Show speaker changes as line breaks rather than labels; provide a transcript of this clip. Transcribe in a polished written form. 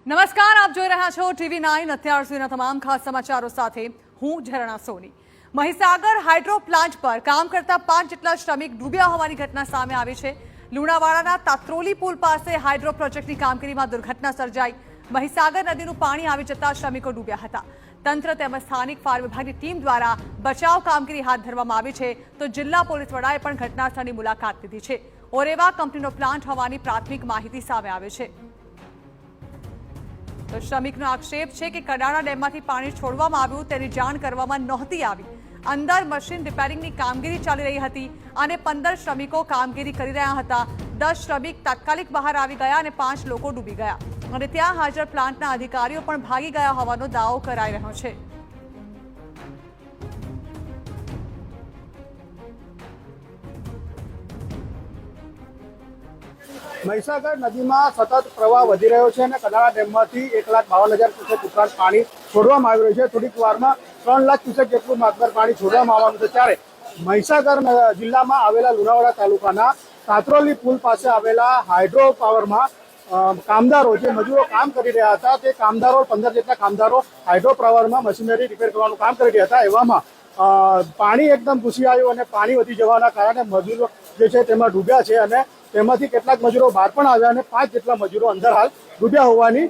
નમસ્કાર, આપ જોઈ રહ્યા છો TV9 અત્યાર સુધીના તમામ ખાસ સમાચારો સાથે હું ઝરણા સોની। મહીસાગર હાઇડ્રો પ્લાન્ટ પર કામ કરતા 5 જેટલા શ્રમિક ડૂબ્યા હોવાની ઘટના સામે આવી છે। લુણાવાડાના તાત્રોલી પુલ પાસે હાઇડ્રો પ્રોજેક્ટની કામગીરીમાં દુર્ઘટના સર્જાઈ। મહીસાગર નદીનું પાણી આવી જતા શ્રમિકો ડૂબ્યા હતા। તંત્ર તેમજ સ્થાનિક ફાયર વિભાગની ટીમ દ્વારા બચાવ કામગીરી હાથ ધરવામાં આવી છે, તો જિલ્લા પોલીસ વડાએ પણ ઘટનાસ્થળની મુલાકાત લીધી છે। ઓરેવા કંપનીનો પ્લાન્ટ હોવાની પ્રાથમિક માહિતી સામે આવે છે। તો શ્રમિકનો આક્ષેપ છે કે કડાણા ડેમમાંથી પાણી છોડવામાં આવ્યું તેની જાણ કરવામાં નહોતી આવી। અંદર મશીન રિપેરિંગની કામગીરી ચાલી રહી હતી અને 15 શ્રમિકો કામગીરી કરી રહ્યા હતા। 10 શ્રમિક તાત્કાલિક બહાર આવી ગયા અને 5 લોકો ડૂબી ગયા અને ત્યાં હાજર પ્લાન્ટના અધિકારીઓ પણ ભાગી ગયા હોવાનો દાવો કરાઈ રહ્યો છે।
મહીસાગર નદીમાં સતત પ્રવાહ વધી રહ્યો છે અને કડાણા ડેમમાંથી 1,52,000 ક્યુસેક ઉપરાંત પાણી છોડવામાં આવી રહ્યું છે। થોડીક વારમાં 3 લાખ ક્યુસેક જેટલું માત્રામાં પાણી છોડવામાં આવવાનું છે। ત્યારે મહીસાગર જિલ્લામાં આવેલા લુણાવાડા તાલુકાના તાત્રોલી પુલ પાસે આવેલા હાઇડ્રો પાવરમાં કામદારો જે મજૂરો કામ કરી રહ્યા હતા તે કામદારો 15 જેટલા કામદારો હાઇડ્રો પાવરમાં મશીનરી રિપેર કરવાનું કામ કરી રહ્યા હતા। એવામાં પાણી એકદમ ઘૂસી આવ્યું અને પાણી વધી જવાના કારણે મજૂરો જે છે તેમાં ડૂબ્યા છે અને તેમાંથી કેટલાક મજૂરો બહાર પણ આવ્યા અને 5 જેટલા મજૂરો અંદર હાલ ડૂબ્યા હોવાની